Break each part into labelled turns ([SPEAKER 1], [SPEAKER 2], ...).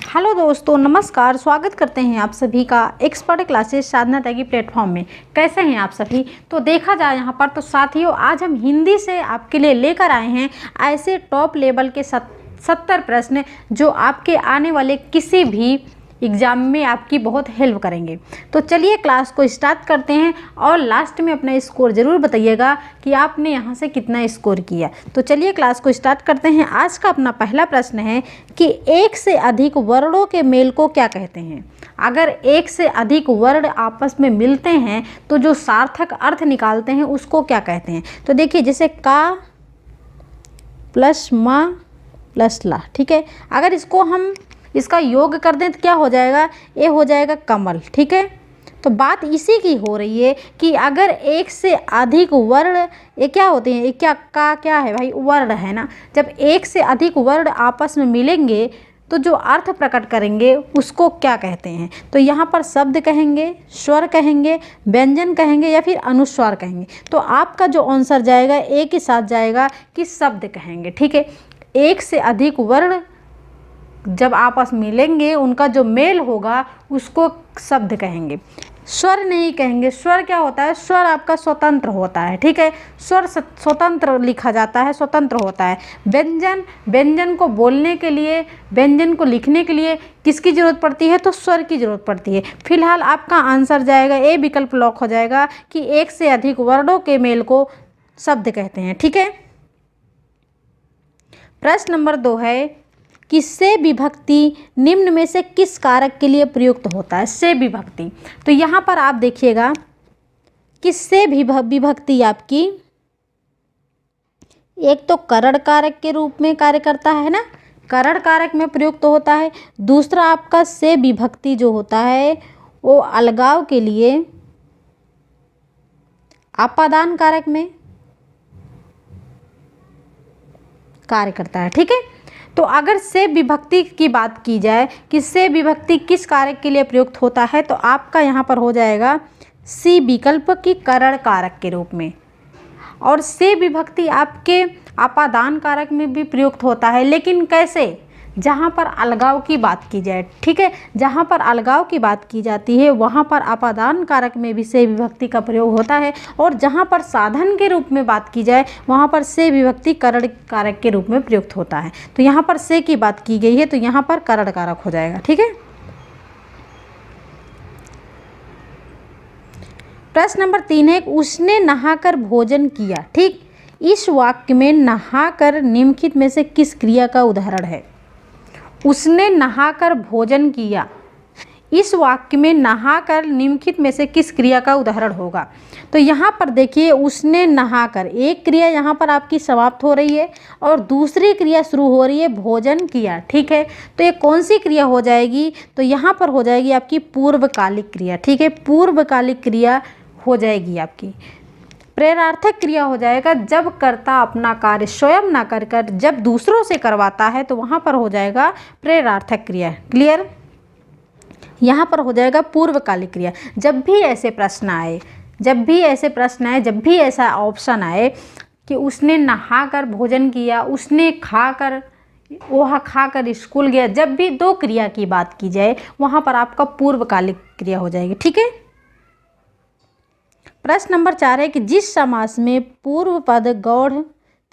[SPEAKER 1] Hello दोस्तों, नमस्कार। स्वागत करते हैं आप सभी का एक्सपर्ट क्लासेस साधना त्यागी प्लेटफॉर्म में। कैसे हैं आप सभी? तो देखा जाए यहाँ पर तो साथियों, आज हम हिंदी से आपके लिए लेकर आए हैं ऐसे टॉप लेवल के 70 प्रश्न जो आपके आने वाले किसी भी एग्ज़ाम में आपकी बहुत हेल्प करेंगे। तो चलिए क्लास को स्टार्ट करते हैं और लास्ट में अपना स्कोर ज़रूर बताइएगा कि आपने यहाँ से कितना स्कोर किया। तो चलिए क्लास को स्टार्ट करते हैं। आज का अपना पहला प्रश्न है कि एक से अधिक वर्णों के मेल को क्या कहते हैं? अगर एक से अधिक वर्ण आपस में मिलते हैं तो जो सार्थक अर्थ निकालते हैं उसको क्या कहते हैं? तो देखिए, जैसे का प्लस मा प्लस ला, ठीक है। अगर इसको हम इसका योग कर दें तो क्या हो जाएगा? ये हो जाएगा कमल, ठीक है। तो बात इसी की हो रही है कि अगर एक से अधिक वर्ण, ये क्या होते हैं? ये क्या है भाई? वर्ण है ना। जब एक से अधिक वर्ण आपस में मिलेंगे तो जो अर्थ प्रकट करेंगे उसको क्या कहते हैं? तो यहाँ पर शब्द कहेंगे, स्वर कहेंगे, व्यंजन कहेंगे या फिर अनुस्वार कहेंगे। तो आपका जो आंसर जाएगा एक ही साथ जाएगा कि शब्द कहेंगे, ठीक है। एक से अधिक वर्ण जब आपस में मिलेंगे उनका जो मेल होगा उसको शब्द कहेंगे, स्वर नहीं कहेंगे। स्वर क्या होता है? स्वर आपका स्वतंत्र होता है, ठीक है। स्वर स्वतंत्र लिखा जाता है, स्वतंत्र होता है। व्यंजन को बोलने के लिए, व्यंजन को लिखने के लिए किसकी ज़रूरत पड़ती है? तो स्वर की ज़रूरत पड़ती है। फिलहाल आपका आंसर जाएगा, ए विकल्प लॉक हो जाएगा कि एक से अधिक वर्णों के मेल को शब्द कहते हैं, ठीक है। प्रश्न नंबर 2 है कि से विभक्ति निम्न में से किस कारक के लिए प्रयुक्त होता है? से विभक्ति, तो यहाँ पर आप देखिएगा कि से विभक्ति आपकी एक तो करण कारक के रूप में कार्य करता है ना, करण कारक में प्रयुक्त होता है। दूसरा आपका से विभक्ति जो होता है वो अलगाव के लिए अपादान कारक में कार्य करता है, ठीक है। तो अगर से विभक्ति की बात की जाए कि से विभक्ति किस कारक के लिए प्रयुक्त होता है, तो आपका यहाँ पर हो जाएगा सी विकल्प की करण कारक के रूप में। और से विभक्ति आपके अपादान कारक में भी प्रयुक्त होता है, लेकिन कैसे? जहाँ पर अलगाव की बात की जाए, ठीक है। जहाँ पर अलगाव की बात की जाती है वहाँ पर अपादान कारक में भी से विभक्ति का प्रयोग होता है, और जहाँ पर साधन के रूप में बात की जाए वहाँ पर से विभक्ति करण कारक के रूप में प्रयुक्त होता है। तो यहाँ पर से की बात की गई है तो यहाँ पर करण कारक हो जाएगा, ठीक है। प्रश्न नंबर 3 है, उसने नहाकर भोजन किया, ठीक। इस वाक्य में नहाकर निम्नलिखित में से किस क्रिया का उदाहरण है? उसने नहाकर भोजन किया, इस वाक्य में नहाकर निम्नलिखित में से किस क्रिया का उदाहरण होगा? तो यहाँ पर देखिए, उसने नहाकर, एक क्रिया यहाँ पर आपकी समाप्त हो रही है और दूसरी क्रिया शुरू हो रही है, भोजन किया, ठीक है। तो ये कौन सी क्रिया हो जाएगी? तो यहाँ पर हो जाएगी आपकी पूर्वकालिक क्रिया, ठीक है। पूर्वकालिक क्रिया हो जाएगी आपकी। प्रेरार्थक क्रिया हो जाएगा जब कर्ता अपना कार्य स्वयं ना कर कर जब दूसरों से करवाता है तो वहाँ पर हो जाएगा प्रेरार्थक क्रिया। क्लियर? यहाँ पर हो जाएगा पूर्वकालिक क्रिया। जब भी ऐसे प्रश्न आए, जब भी ऐसा ऑप्शन आए कि उसने नहाकर भोजन किया, उसने खाकर, वह खाकर स्कूल गया, जब भी दो क्रिया की बात की जाए वहाँ पर आपका पूर्वकालिक क्रिया हो जाएगी, ठीक है। प्रश्न नंबर 4 है कि जिस समास में पूर्व पद गौड़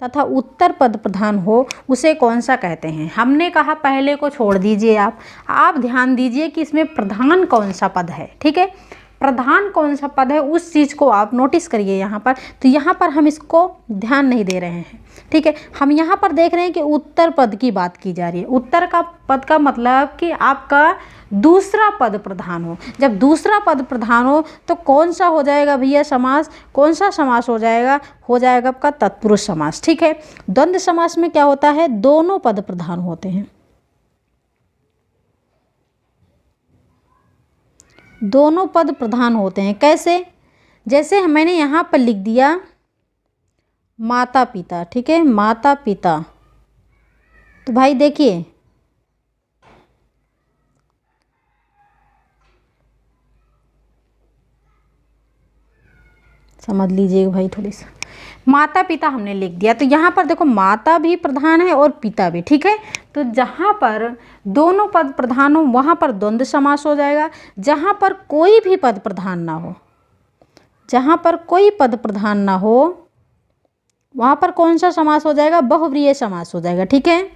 [SPEAKER 1] तथा उत्तर पद प्रधान हो उसे कौन सा कहते हैं? हमने कहा पहले को छोड़ दीजिए, आप ध्यान दीजिए कि इसमें प्रधान कौन सा पद है, ठीक है। प्रधान कौन सा पद है उस चीज़ को आप नोटिस करिए यहाँ पर। तो यहाँ पर हम इसको ध्यान नहीं दे रहे हैं, ठीक है। हम यहाँ पर देख रहे हैं कि उत्तर पद की बात की जा रही है। उत्तर का पद का मतलब कि आपका दूसरा पद प्रधान हो। जब दूसरा पद प्रधान हो तो कौन सा हो जाएगा भैया समास? कौन सा समास हो जाएगा? हो जाएगा आपका तत्पुरुष समास, ठीक है। द्वंद्व समास में क्या होता है? दोनों पद प्रधान होते हैं, दोनों पद प्रधान होते हैं। कैसे? जैसे मैंने यहाँ पर लिख दिया माता पिता, ठीक है, माता पिता। तो भाई देखिए, समझ लीजिएगा भाई थोड़ी सा। माता पिता हमने लिख दिया। तो यहाँ पर देखो माता भी प्रधान है और पिता भी, ठीक है। तो जहाँ पर दोनों पद प्रधान हो वहाँ पर द्वंद्व समास हो जाएगा। जहाँ पर कोई भी पद प्रधान ना हो, जहाँ पर कोई पद प्रधान ना हो वहाँ पर कौन सा समास हो जाएगा? बहुव्रीहि समास हो जाएगा, ठीक है।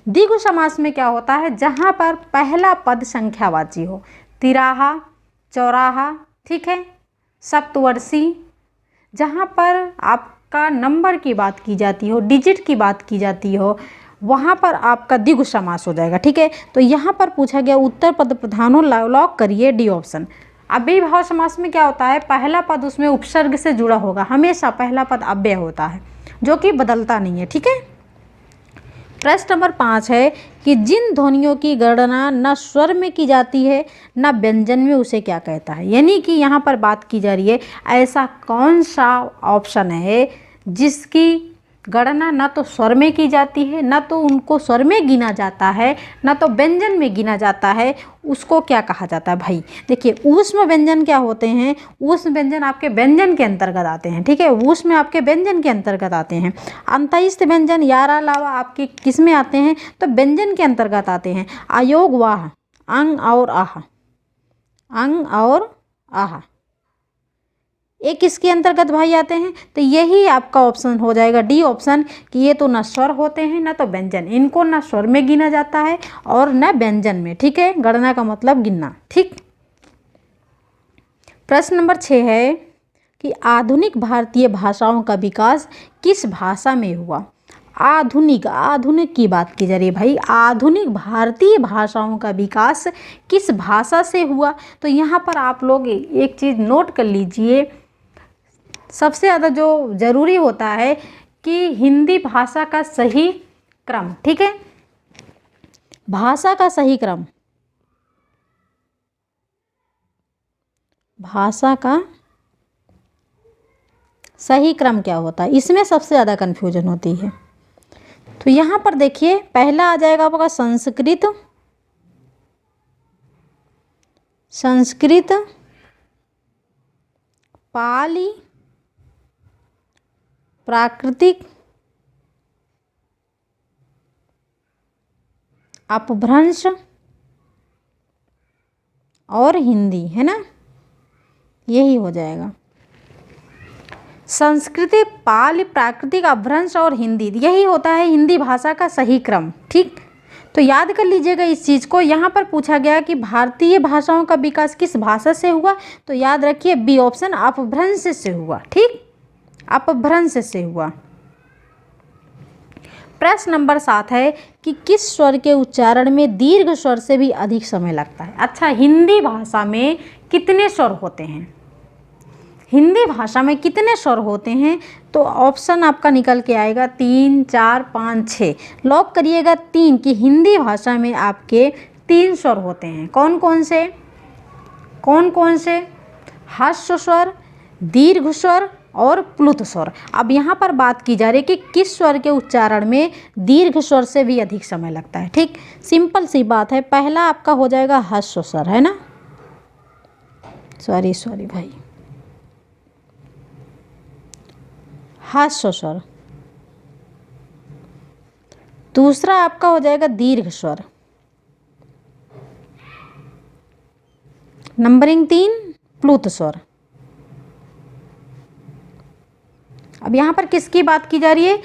[SPEAKER 1] द्विगु समास में क्या होता है? जहाँ पर पहला पद संख्यावाची हो, तिराहा, चौराहा, ठीक है, सप्तवर्षी, जहाँ पर आपका नंबर की बात की जाती हो, डिजिट की बात की जाती हो, वहाँ पर आपका द्विगु समास हो जाएगा, ठीक है। तो यहाँ पर पूछा गया उत्तर पद प्रधान हो, लॉक करिए डी ऑप्शन। अव्ययीभाव समास में क्या होता है? पहला पद उसमें उपसर्ग से जुड़ा होगा, हमेशा पहला पद अव्यय होता है जो कि बदलता नहीं है, ठीक है। प्रश्न नंबर 5 है कि जिन ध्वनियों की गणना न स्वर में की जाती है न व्यंजन में, उसे क्या कहता है? यानी कि यहाँ पर बात की जा रही है ऐसा कौन सा ऑप्शन है जिसकी गणना न तो स्वर में की जाती है, न तो उनको स्वर में गिना जाता है, न तो व्यंजन में गिना जाता है, उसको क्या कहा जाता है भाई? देखिए ऊष्म व्यंजन क्या होते हैं? ऊष्म व्यंजन आपके व्यंजन के अंतर्गत आते हैं, ठीक है। ऊष्म आपके व्यंजन के अंतर्गत आते हैं। अंतस्थ व्यंजन यारा अलावा आपके किस में आते हैं? तो व्यंजन के अंतर्गत आते हैं। अयोग वाह, अंग और आह, अंग और आह, ये किसके अंतर्गत भाई आते हैं? तो यही आपका ऑप्शन हो जाएगा डी ऑप्शन कि ये तो न स्वर होते हैं न तो व्यंजन, इनको न स्वर में गिना जाता है और न व्यंजन में, ठीक है। गणना का मतलब गिनना, ठीक। प्रश्न नंबर 6 है कि आधुनिक भारतीय भाषाओं का विकास किस भाषा में हुआ? आधुनिक, आधुनिक की बात की जा रही है भाई। आधुनिक भारतीय भाषाओं का विकास किस भाषा से हुआ? तो यहाँ पर आप लोग एक चीज़ नोट कर लीजिए, सबसे ज़्यादा जो ज़रूरी होता है कि हिंदी भाषा का सही क्रम, ठीक है, भाषा का सही क्रम, भाषा का सही क्रम क्या होता है, इसमें सबसे ज़्यादा कन्फ्यूजन होती है। तो यहाँ पर देखिए पहला आ जाएगा आपका संस्कृत, संस्कृत, पाली, प्राकृतिक, अपभ्रंश और हिंदी, है ना, यही हो जाएगा। संस्कृति, पाली, प्राकृतिक, अपभ्रंश और हिंदी, यही होता है हिंदी भाषा का सही क्रम, ठीक। तो याद कर लीजिएगा इस चीज़ को। यहाँ पर पूछा गया कि भारतीय भाषाओं का विकास किस भाषा से हुआ, तो याद रखिए बी ऑप्शन अपभ्रंश से हुआ, ठीक, अपभ्रंश से हुआ। प्रश्न नंबर 7 है कि किस स्वर के उच्चारण में दीर्घ स्वर से भी अधिक समय लगता है? अच्छा, हिंदी भाषा में कितने स्वर होते हैं? हिंदी भाषा में कितने स्वर होते हैं? तो ऑप्शन आपका निकल के आएगा 3, 4, 5, 6। लॉक करिएगा 3 कि हिंदी भाषा में आपके 3 स्वर होते हैं। कौन कौन से? कौन कौन से? ह्रस्व स्वर, दीर्घ स्वर और प्लुत स्वर। अब यहाँ पर बात की जा रही है कि किस स्वर के उच्चारण में दीर्घ स्वर से भी अधिक समय लगता है, ठीक। सिंपल सी बात है, पहला आपका हो जाएगा ह्रस्व स्वर, है ना, सॉरी भाई, ह्रस्व स्वर। दूसरा आपका हो जाएगा दीर्घ स्वर। नंबरिंग 3 प्लुत स्वर। अब यहाँ पर किसकी बात की जा रही है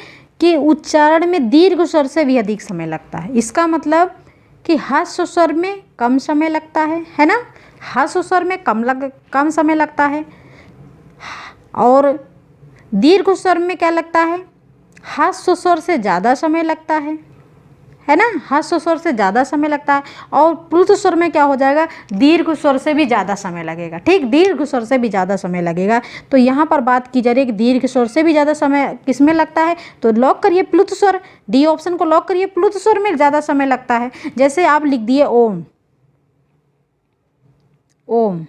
[SPEAKER 1] कि उच्चारण में दीर्घ स्वर से भी अधिक समय लगता है। इसका मतलब कि ह्रस्व स्वर में कम समय लगता है ना, ह्रस्व स्वर में कम समय लगता है, और दीर्घ स्वर में क्या लगता है? ह्रस्व स्वर से ज़्यादा समय लगता है ना, ह्रस्व स्वर से ज़्यादा समय लगता है। और प्लुत स्वर में क्या हो जाएगा? दीर्घ स्वर से भी ज़्यादा समय लगेगा, ठीक, दीर्घ स्वर से भी ज़्यादा समय लगेगा। तो यहाँ पर बात की जा रही है कि दीर्घ स्वर से भी ज़्यादा समय किस में लगता है? तो लॉक करिए प्लुत स्वर, डी ऑप्शन को लॉक करिए, प्लुत स्वर में ज़्यादा समय लगता है। जैसे आप लिख दिए ओम, ओम,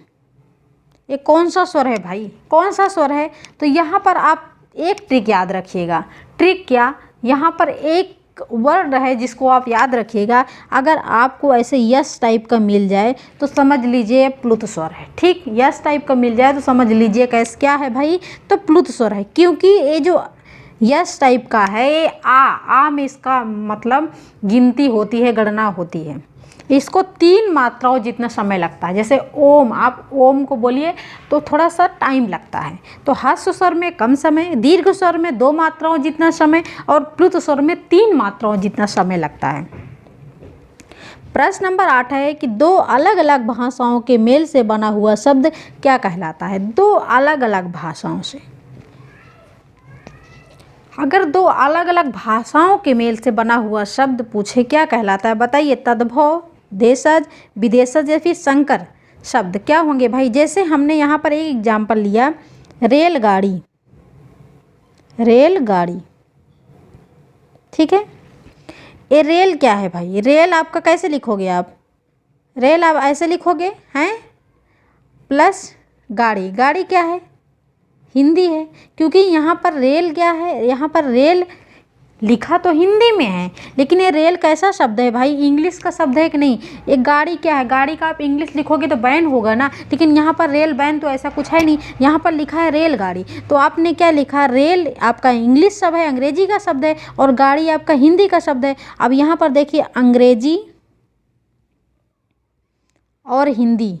[SPEAKER 1] ये कौन सा स्वर है भाई? कौन सा स्वर है? तो यहाँ पर आप एक ट्रिक याद रखिएगा। ट्रिक क्या? यहाँ पर एक एक वर्ड है जिसको आप याद रखिएगा, अगर आपको ऐसे यस टाइप का मिल जाए तो समझ लीजिए प्लुत स्वर है। ठीक, यस टाइप का मिल जाए तो समझ लीजिए कैसे क्या है भाई, तो प्लुत स्वर है। क्योंकि ये जो यस टाइप का है ये आ में इसका मतलब गिनती होती है, गणना होती है। इसको 3 मात्राओं जितना समय लगता है। जैसे ओम, आप ओम को बोलिए तो थोड़ा सा टाइम लगता है। तो ह्रस्व स्वर में कम समय, दीर्घ स्वर में 2 मात्राओं जितना समय और प्लुत स्वर में 3 मात्राओं जितना समय लगता है। प्रश्न नंबर 8 है कि 2 अलग अलग भाषाओं के मेल से बना हुआ शब्द क्या कहलाता है। 2 अलग अलग भाषाओं से, अगर 2 अलग अलग भाषाओं के मेल से बना हुआ शब्द पूछे क्या कहलाता है, बताइए। तद्भव, देशज, विदेशज या फिर संकर शब्द क्या होंगे भाई। जैसे हमने यहाँ पर एक एग्जाम्पल लिया, रेलगाड़ी, रेलगाड़ी, ठीक है। ये रेल क्या है भाई, रेल आपका कैसे लिखोगे आप, रेल आप ऐसे लिखोगे हैं, प्लस गाड़ी, गाड़ी क्या है, हिंदी है। क्योंकि यहाँ पर रेल क्या है, यहाँ पर रेल लिखा तो हिंदी में है, लेकिन ये रेल कैसा शब्द है भाई, इंग्लिश का शब्द है कि नहीं। एक गाड़ी क्या है, गाड़ी का आप इंग्लिश लिखोगे तो बैन होगा ना, लेकिन यहाँ पर रेल बैन तो ऐसा कुछ है नहीं, यहाँ पर लिखा है रेलगाड़ी। तो आपने क्या लिखा, रेल आपका इंग्लिश शब्द है, अंग्रेजी का शब्द है, और गाड़ी आपका हिंदी का शब्द है। अब यहाँ पर देखिए अंग्रेजी और हिंदी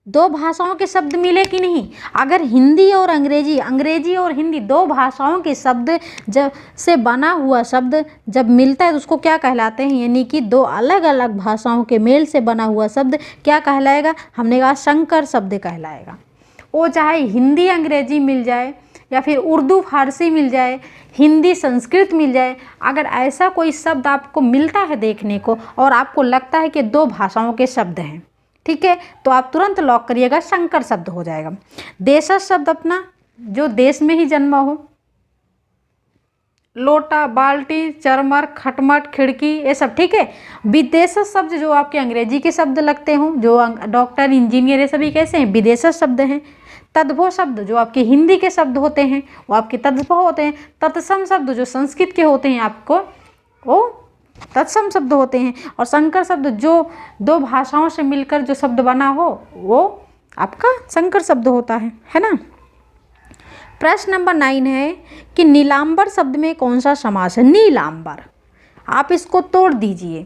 [SPEAKER 1] 2 भाषाओं के शब्द मिले कि नहीं। अगर हिंदी और अंग्रेजी, अंग्रेजी और हिंदी 2 भाषाओं के शब्द जब से बना हुआ शब्द जब मिलता है तो उसको क्या कहलाते हैं, यानी कि 2 अलग अलग भाषाओं के मेल से बना हुआ शब्द क्या कहलाएगा, हमने कहा संकर शब्द कहलाएगा। वो चाहे हिंदी अंग्रेजी मिल जाए या फिर उर्दू फारसी मिल जाए, हिंदी संस्कृत मिल जाए, अगर ऐसा कोई शब्द आपको मिलता है देखने को और आपको लगता है कि 2 भाषाओं के शब्द हैं, ठीक है, तो आप तुरंत लॉक करिएगा, संकर शब्द हो जाएगा। देशज शब्द अपना जो देश में ही जन्मा हो, लोटा, बाल्टी, चरमर, खटमट, खिड़की, ये सब, ठीक है। विदेशज शब्द जो आपके अंग्रेजी के शब्द लगते हों, जो डॉक्टर, इंजीनियर, ये सभी कैसे हैं, विदेशज शब्द हैं। तद्भव शब्द जो आपके हिंदी के शब्द होते हैं वो आपके तद्भव होते हैं। तत्सम शब्द जो संस्कृत के होते हैं आपको वो तत्सम शब्द होते हैं। और संकर शब्द जो 2 भाषाओं से मिलकर जो शब्द बना हो वो आपका संकर शब्द होता है ना। प्रश्न नंबर 9 है कि नीलांबर शब्द में कौन सा समास है। नीलांबर, आप इसको तोड़ दीजिए,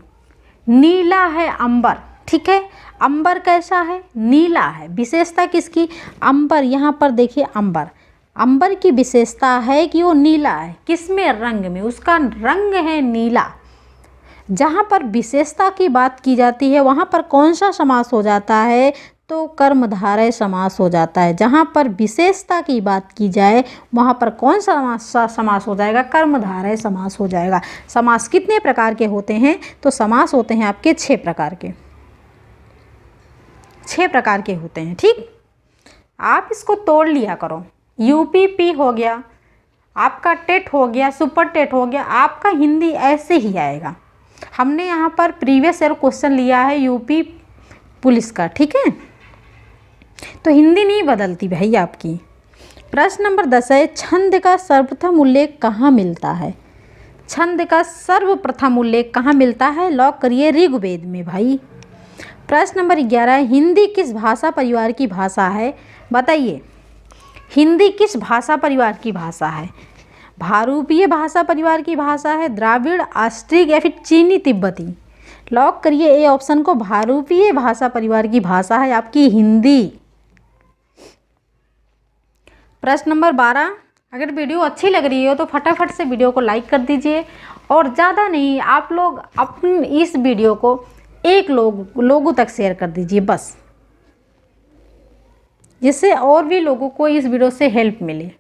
[SPEAKER 1] नीला है अंबर, ठीक है, अंबर कैसा है, नीला है। विशेषता किसकी, अंबर, यहाँ पर देखिए अंबर, अंबर की विशेषता है कि वो नीला है। किसमें, रंग में, उसका रंग है नीला। जहाँ पर विशेषता की बात की जाती है वहाँ पर कौन सा समास हो जाता है, तो कर्मधारय समास हो जाता है। जहाँ पर विशेषता की बात की जाए वहाँ पर कौन सा समास हो जाएगा, कर्मधारय समास हो जाएगा। समास कितने प्रकार के होते हैं, तो समास होते हैं आपके 6 प्रकार के, 6 प्रकार के होते हैं, ठीक। आप इसको तोड़ लिया करो। यूपीपी हो गया, आपका टेट हो गया, सुपर टेट हो गया, आपका हिंदी ऐसे ही आएगा। हमने यहाँ पर प्रीवियस ईयर क्वेश्चन लिया है यूपी पुलिस का, ठीक है, तो हिंदी नहीं बदलती भाई आपकी। प्रश्न नंबर 10 है छंद का सर्वप्रथम उल्लेख कहाँ मिलता है। छंद का सर्वप्रथम उल्लेख कहाँ मिलता है, लॉक करिए ऋग्वेद में भाई। प्रश्न नंबर 11 है हिंदी किस भाषा परिवार की भाषा है, बताइए। हिंदी किस भाषा परिवार की भाषा है, भारूपीय भाषा परिवार की भाषा है, द्राविड़, ऑस्ट्रिक या फिर चीनी तिब्बती। लॉक करिए ए ऑप्शन को, भारूपीय भाषा परिवार की भाषा है आपकी हिंदी। प्रश्न नंबर 12, अगर वीडियो अच्छी लग रही हो तो फटाफट से वीडियो को लाइक कर दीजिए और ज़्यादा नहीं, आप लोग अपने इस वीडियो को 1 लोगों तक शेयर कर दीजिए बस, जिससे और भी लोगों को इस वीडियो से हेल्प मिले।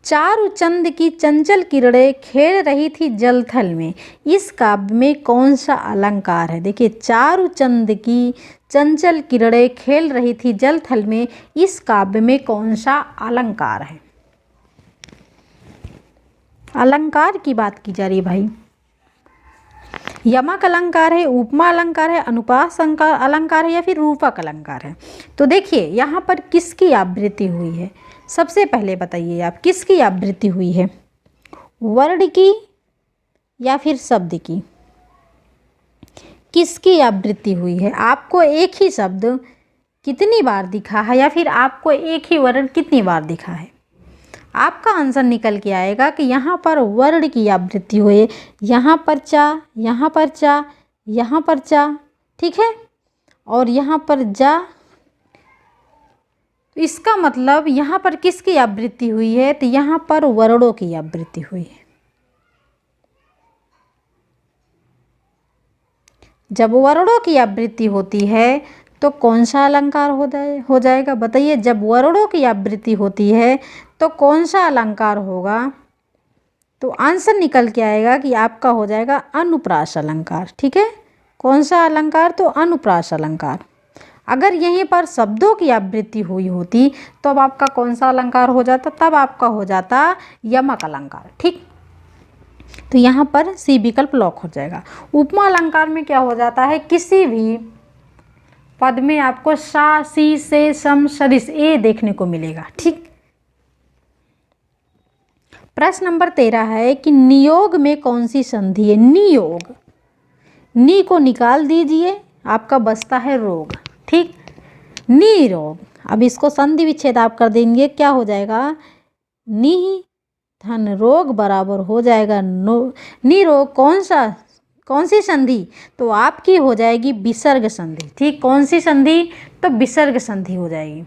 [SPEAKER 1] चारुचंद की चंचल किरणें खेल रही थी जलथल में, इस काव्य में कौन सा अलंकार है। देखिए चारुचंद की चंचल किरणें खेल रही थी जलथल में, इस काव्य में कौन सा अलंकार है। अलंकार की बात की जा रही है भाई। यमक अलंकार है, उपमा अलंकार है, अनुपास अलंकार है या फिर रूपक अलंकार है। तो देखिए यहाँ पर किसकी आवृत्ति हुई है, सबसे पहले बताइए आप किसकी आवृत्ति हुई है, वर्ण की या फिर शब्द की? किसकी आवृत्ति हुई है? आपको एक ही शब्द कितनी बार दिखा है या फिर आपको एक ही वर्ण कितनी बार दिखा है? आपका आंसर निकल के आएगा कि यहाँ पर वर्ण की आवृत्ति हुई है। यहाँ पर चा, यहाँ पर चा, यहाँ पर चा, ठीक है, और यहाँ पर जा। तो इसका मतलब यहाँ पर किसकी आवृत्ति हुई है? तो यहाँ पर वर्णों की आवृत्ति हुई है। जब वर्णों की आवृत्ति होती है तो कौन सा अलंकार हो जाएगा? बताइए, जब वर्णों की आवृत्ति होती है तो कौन सा अलंकार होगा? तो आंसर निकल के आएगा कि आपका हो जाएगा अनुप्रास अलंकार। ठीक है, कौन सा अलंकार? तो अनुप्रास अलंकार। अगर यहीं पर शब्दों की आवृत्ति हुई होती तो अब आपका कौन सा अलंकार हो जाता? तब आपका हो जाता यमक अलंकार। ठीक, तो यहाँ पर सी विकल्प लॉक हो जाएगा। उपमा अलंकार में क्या हो जाता है? किसी भी पद में आपको सा, सी, से, सम, सदिश ए देखने को मिलेगा। ठीक, प्रश्न नंबर 13 है कि नियोग में कौन सी संधि है? नियोग, नी को निकाल दीजिए, आपका बचता है रोग। ठीक, निरोग। अब इसको संधि विच्छेद आप कर देंगे, क्या हो जाएगा? नि धन रोग बराबर हो जाएगा निरोग। कौन सी संधि? तो आपकी हो जाएगी विसर्ग संधि। ठीक, कौन सी संधि? तो विसर्ग संधि हो जाएगी।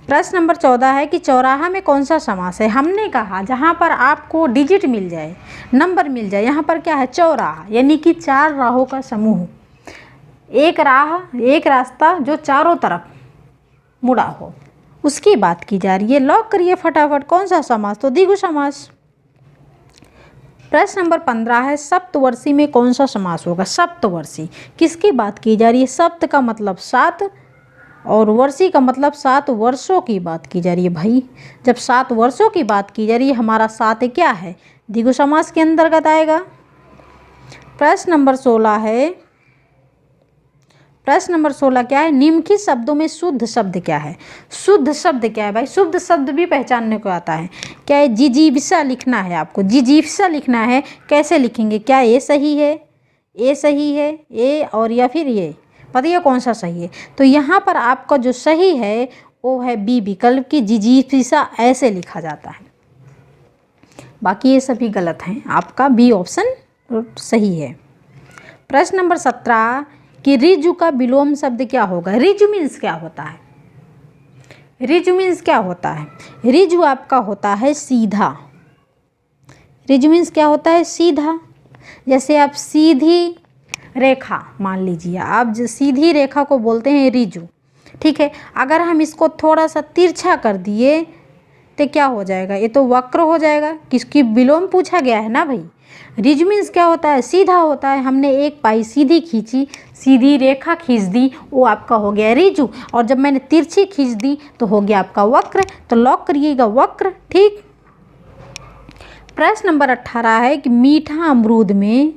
[SPEAKER 1] प्रश्न नंबर 14 है कि चौराहा में कौन सा समास है? हमने कहा जहाँ पर आपको डिजिट मिल जाए, नंबर मिल जाए, यहाँ पर क्या है? चौराहा, यानी कि चार राहों का समूह, एक राह, एक रास्ता जो चारों तरफ मुड़ा हो, उसकी बात की जा रही है। लॉक करिए फटाफट, कौन सा समास? तो द्विगु समास। प्रश्न नंबर 15 है सप्तवर्षी में कौन सा समास होगा? सप्तवर्षी, किसकी बात की जा रही है? सप्त का मतलब 7 और वर्षी का मतलब 7 वर्षों की बात की जा रही है। भाई, जब 7 वर्षों की बात की जा रही है, हमारा 7 क्या है? द्विगु समास के अंतर्गत आएगा। प्रश्न नंबर 16 है, प्रश्न नंबर 16 क्या है? निम्नलिखित शब्दों में शुद्ध शब्द क्या है? शुद्ध शब्द क्या है? भाई, शुद्ध शब्द भी पहचानने को आता है। क्या है? जिजीविषा लिखना है आपको, जिजीविषा लिखना है। कैसे लिखेंगे? क्या ए सही है? ए सही है, ए और या फिर ये, बताइए कौन सा सही है? तो यहाँ पर आपका जो सही है वो है बी विकल्प की जिजीविषा, ऐसे लिखा जाता है। बाकी ये सभी गलत हैं, आपका बी ऑप्शन सही है। प्रश्न नंबर 17 कि रिजु का विलोम शब्द क्या होगा? रिजु मीन्स क्या होता है? रिजु मीन्स क्या होता है? रिजु आपका होता है सीधा। रिजु मीन्स क्या होता है? सीधा। जैसे आप सीधी रेखा मान लीजिए, आप जो सीधी रेखा को बोलते हैं रिजु। ठीक है, अगर हम इसको थोड़ा सा तिरछा कर दिए तो क्या हो जाएगा? ये तो वक्र हो जाएगा। किसकी विलोम पूछा गया है ना भाई। रिजु मीन्स क्या होता है? सीधा होता है। हमने एक पाई सीधी खींची, सीधी रेखा खींच दी, वो आपका हो गया रिजु। और जब मैंने तिरछी खींच दी तो हो गया आपका वक्र। तो लॉक करिएगा वक्र। ठीक, प्रश्न नंबर 18 है कि मीठा अमरूद में,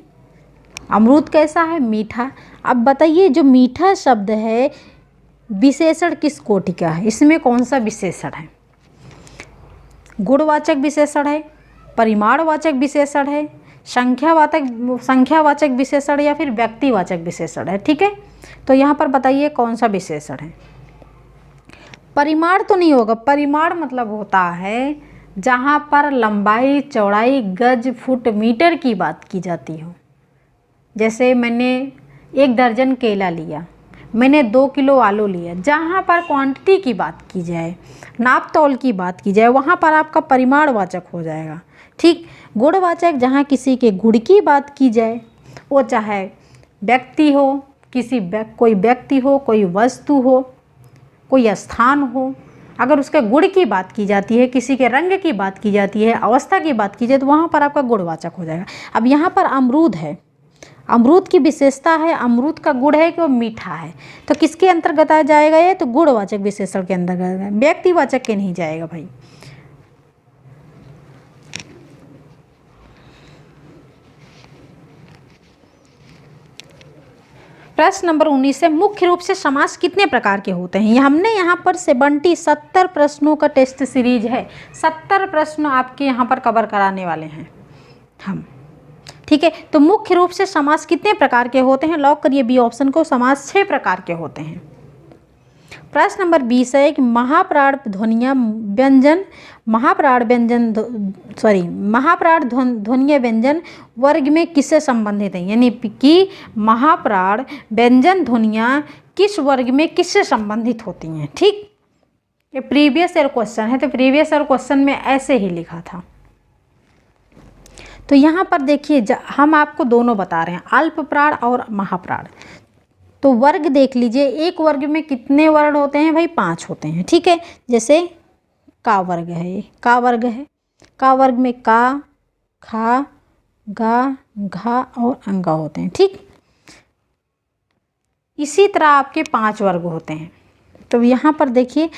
[SPEAKER 1] अमरूद कैसा है? मीठा। अब बताइए, जो मीठा शब्द है विशेषण किस कोटि का है? इसमें कौन सा विशेषण है? गुणवाचक विशेषण है, परिमाणवाचक विशेषण है, संख्यावाचक विशेषण या फिर व्यक्तिवाचक विशेषण है? ठीक है, तो यहाँ पर बताइए कौन सा विशेषण है? परिमाण तो नहीं होगा। परिमाण मतलब होता है जहाँ पर लंबाई, चौड़ाई, गज, फुट, मीटर की बात की जाती हो। जैसे मैंने 1 दर्जन केला लिया, मैंने 2 किलो आलू लिया, जहाँ पर क्वांटिटी की बात की जाए, नाप तौल की बात की जाए, वहाँ पर आपका परिमाणवाचक हो जाएगा। ठीक, गुणवाचक जहाँ किसी के गुण की बात की जाए, वो चाहे व्यक्ति हो, कोई व्यक्ति हो, कोई वस्तु हो, कोई स्थान हो, अगर उसके गुण की बात की जाती है, किसी के रंग की बात की जाती है, अवस्था की बात की जाए, तो वहाँ पर आपका गुणवाचक हो जाएगा। अब यहाँ पर अमरूद है, अमरूद की विशेषता है, अमरूद का गुण है कि वो मीठा है, तो किसके अंतर्गत आ जाएगा? ये तो गुणवाचक विशेषण के अंतर्गत, व्यक्तिवाचक के नहीं जाएगा भाई। प्रश्न नंबर 19 है, मुख्य रूप से समास कितने प्रकार के होते हैं? ये हमने यहाँ पर 70 प्रश्नों का टेस्ट सीरीज है, 70 प्रश्न आपके यहाँ पर कवर कराने वाले हैं हम, ठीक है। तो मुख्य रूप से समास कितने प्रकार के होते हैं? लॉक करिए बी ऑप्शन को, समास 6 प्रकार के होते हैं। प्रश्न नंबर 20 है कि महाप्राण ध्वनिया व्यंजन वर्ग में किससे संबंधित है? यानी कि महाप्राण व्यंजन ध्वनियाँ किस वर्ग में किससे संबंधित होती हैं? ठीक, ये प्रीवियस ईयर क्वेश्चन है, तो प्रीवियस ईयर क्वेश्चन में ऐसे ही लिखा था। तो यहाँ पर देखिए हम आपको दोनों बता रहे हैं, अल्प प्राण और महाप्राण। तो वर्ग देख लीजिए, एक वर्ग में कितने वर्ण होते हैं भाई? 5 होते हैं, ठीक है। जैसे का वर्ग है, ये का वर्ग है, का वर्ग में का, खा, गा, घा और अंगा होते हैं, ठीक। इसी तरह आपके 5 वर्ग होते हैं। तो यहाँ पर देखिए,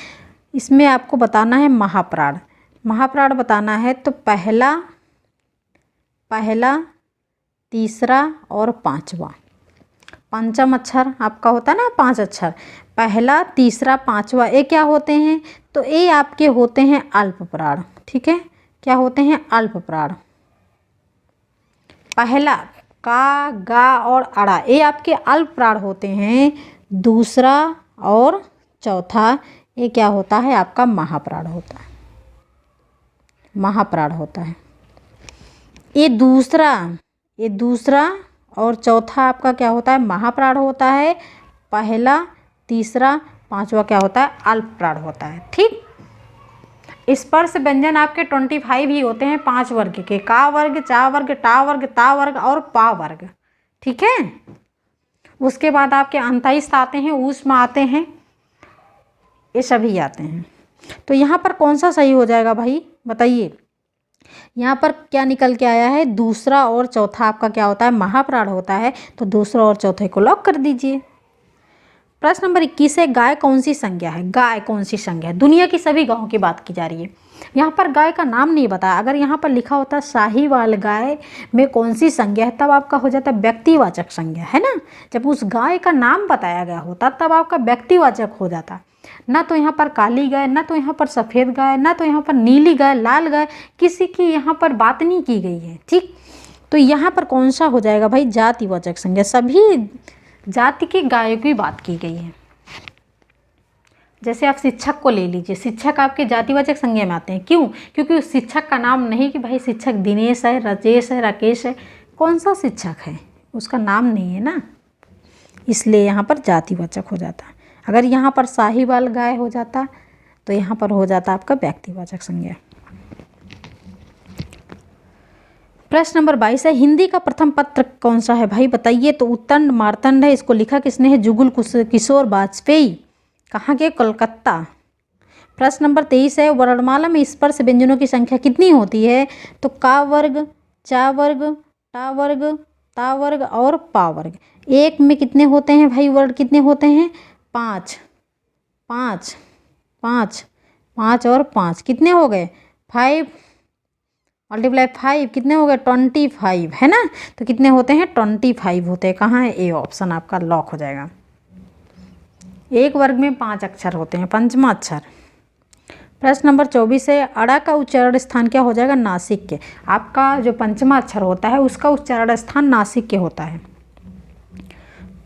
[SPEAKER 1] इसमें आपको बताना है महाप्राण, महाप्राण बताना है। तो पहला, तीसरा और पांचवा, पंचम अक्षर आपका होता है ना, 5 अक्षर, पहला, तीसरा, पांचवा, ये क्या होते हैं? तो ये आपके होते हैं अल्प प्राण, ठीक है। क्या होते हैं? अल्प प्राण। पहला का, गा और अड़ा, ये आपके अल्प प्राण होते हैं। दूसरा और चौथा ये क्या होता है? आपका महाप्राण होता है, महाप्राण होता है। ये दूसरा और चौथा आपका क्या होता है? महाप्राण होता है। पहला, तीसरा, पांचवा क्या होता है? अल्प प्राण होता है, ठीक। स्पर्श व्यंजन आपके 25 ही होते हैं 5 वर्ग के, का वर्ग, चा वर्ग, टा वर्ग, ता वर्ग और पा वर्ग, ठीक है। उसके बाद आपके 29 आते हैं, ऊष्म आते हैं, ये सभी आते हैं। तो यहाँ पर कौन सा सही हो जाएगा भाई बताइए? यहाँ पर क्या निकल के आया है? दूसरा और चौथा आपका क्या होता है? महाप्राण होता है। तो दूसरा और चौथे को लॉक कर दीजिए। प्रश्न नंबर 21 है, गाय कौन सी संज्ञा है? गाय कौन सी संज्ञा है? दुनिया की सभी गायों की बात की जा रही है। यहाँ पर गाय का नाम नहीं बताया। अगर यहाँ पर लिखा होता साहीवाल गाय में कौन सी संज्ञा है, तब आपका हो जाता व्यक्तिवाचक संज्ञा, है ना। जब उस गाय का नाम बताया गया होता तब आपका व्यक्तिवाचक हो जाता। ना तो यहाँ पर काली गाय, ना तो यहाँ पर सफ़ेद गाय, ना तो यहाँ पर नीली गाय, लाल गाय, किसी की यहाँ पर बात नहीं की गई है, ठीक। तो यहाँ पर कौन सा हो जाएगा भाई? जातिवाचक संज्ञा, सभी जाति की गायों की बात की गई है। जैसे आप शिक्षक को ले लीजिए, शिक्षक आपके जातिवाचक संज्ञा में आते हैं। क्यों? क्योंकि उस शिक्षक का नाम नहीं कि भाई शिक्षक दिनेश है, राजेश है, राकेश है, कौन सा शिक्षक है, उसका नाम नहीं है ना, इसलिए यहाँ पर जातिवाचक हो जाता। अगर यहाँ पर साहीवाल गाय हो जाता तो यहाँ पर हो जाता आपका व्यक्तिवाचक संज्ञा। प्रश्न नंबर 22 है, हिंदी का प्रथम पत्र कौन सा है भाई बताइए? तो उत्तंड मार्तंड है। इसको लिखा किसने है? जुगल किशोर वाजपेयी। कहाँ के? कोलकाता। प्रश्न नंबर 23 है, वर्णमाला में स्पर्श व्यंजनों की संख्या कितनी होती है? तो का वर्ग, चा वर्ग, टा वर्ग, ता वर्ग और पा वर्ग। एक में कितने होते हैं भाई? वर्ण कितने होते हैं? 5 5 5 5 और 5 कितने हो गए? 5 × 5 कितने हो गए? 25, है ना। तो कितने होते हैं? 25 होते हैं। कहाँ है? ए ऑप्शन आपका लॉक हो जाएगा। एक वर्ग में 5 अक्षर होते हैं, पंचमा अक्षर। प्रश्न नंबर 24 है, अड़ा का उच्चारण स्थान क्या हो जाएगा? नासिक के। आपका जो पंचमा अक्षर होता है उसका उच्चारण स्थान नासिक के होता है।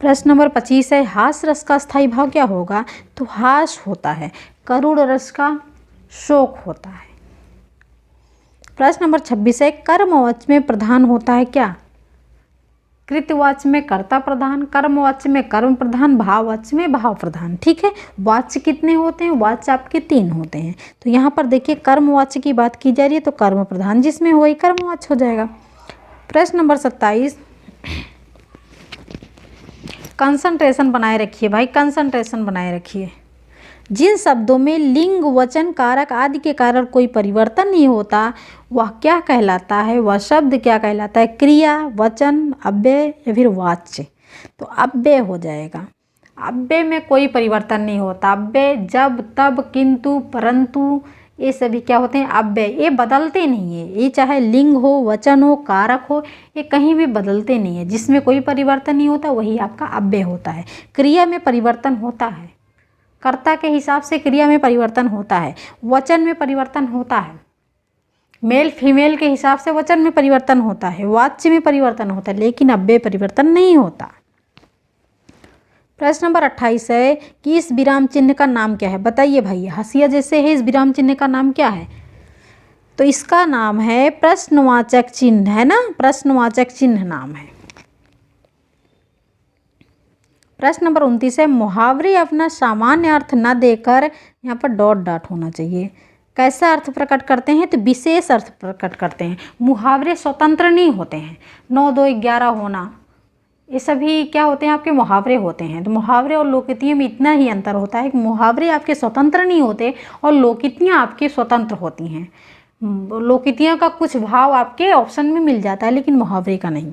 [SPEAKER 1] प्रश्न नंबर 25 है, हास रस का स्थायी भाव क्या होगा? तो हास होता है। करुण रस का शोक होता है। प्रश्न नंबर 26 है, कर्मवाच्य में प्रधान होता है क्या? कृतवाच्य में कर्ता प्रधान, कर्मवाच्य में कर्म प्रधान, भाववाच्य में भाव प्रधान, ठीक है। वाच्य कितने होते हैं? वाच्य आपके 3 होते हैं। तो यहाँ पर देखिए कर्मवाच्य की बात की जा रही है तो कर्म प्रधान जिसमें वही कर्मवाच्य हो जाएगा। प्रश्न नंबर 27, कंसंट्रेशन बनाए रखिए भाई, कंसंट्रेशन बनाए रखिए। जिन शब्दों में लिंग, वचन, कारक आदि के कारण कोई परिवर्तन नहीं होता वह क्या कहलाता है? वह शब्द क्या कहलाता है? क्रिया, वचन, अव्यय या फिर वाच्य। तो अव्यय हो जाएगा। अव्यय में कोई परिवर्तन नहीं होता। अव्यय जब, तब, किंतु, परंतु ये सभी क्या होते हैं, अव्यय। ये बदलते नहीं है, ये चाहे लिंग हो, वचन हो, कारक हो, ये कहीं भी बदलते नहीं है। जिसमें कोई परिवर्तन नहीं होता वही आपका अव्यय होता है। क्रिया में परिवर्तन होता है, कर्ता के हिसाब से क्रिया में परिवर्तन होता है, वचन में परिवर्तन होता है, मेल फीमेल के हिसाब से वचन में परिवर्तन होता है, वाच्य में परिवर्तन होता है, लेकिन अव्यय परिवर्तन नहीं होता। प्रश्न नंबर 28 है कि इस विराम चिन्ह का नाम क्या है। बताइए भाई, हंसिया जैसे है, इस विराम चिन्ह का नाम क्या है? तो इसका नाम है प्रश्नवाचक चिन्ह, है ना, प्रश्नवाचक चिन्ह नाम है। प्रश्न नंबर 29 है मुहावरे अपना सामान्य अर्थ न देकर, यहाँ पर डॉट डॉट होना चाहिए, कैसा अर्थ प्रकट करते हैं? तो विशेष अर्थ प्रकट करते हैं। मुहावरे स्वतंत्र नहीं होते हैं। 9, 2, 11 होना, ये सभी क्या होते हैं, आपके मुहावरे होते हैं। तो मुहावरे और लोकोक्तियों में इतना ही अंतर होता है कि मुहावरे आपके स्वतंत्र नहीं होते और लोकोक्तियाँ आपकी स्वतंत्र होती हैं। लोकोक्तियों का कुछ भाव आपके ऑप्शन में मिल जाता है, लेकिन मुहावरे का नहीं।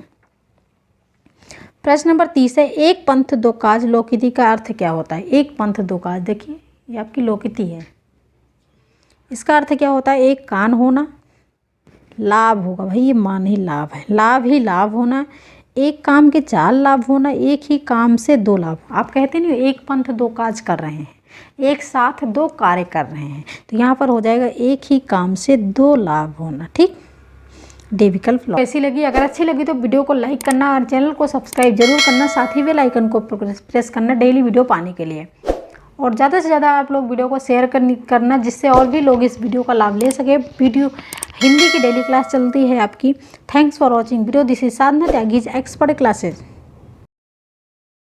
[SPEAKER 1] प्रश्न नंबर 30 है एक पंथ दो काज लोकोक्ति का अर्थ क्या होता है? एक पंथ दो काज, देखिए ये आपकी लोकोक्ति है। इसका अर्थ क्या होता है? एक कान होना, लाभ होगा भाई, ये मान ही लाभ है, लाभ ही लाभ होना, एक काम के 4 लाभ होना, एक ही काम से 2 लाभ। आप कहते नहीं एक पंथ दो काज कर रहे हैं, एक साथ 2 कार्य कर रहे हैं, तो यहाँ पर हो जाएगा एक ही काम से 2 लाभ होना। ठीक, डी विकल्प। कैसी लगी? अगर अच्छी लगी तो वीडियो को लाइक करना और चैनल को सब्सक्राइब जरूर करना, साथ ही बेल आइकन को प्रेस करना डेली वीडियो पाने के लिए। और ज़्यादा से ज़्यादा आप लोग वीडियो को शेयर करना, जिससे और भी लोग इस वीडियो का लाभ ले सके। वीडियो हिंदी की डेली क्लास चलती है आपकी। Thanks for watching video. This is Sadhana Tyagi's expert classes.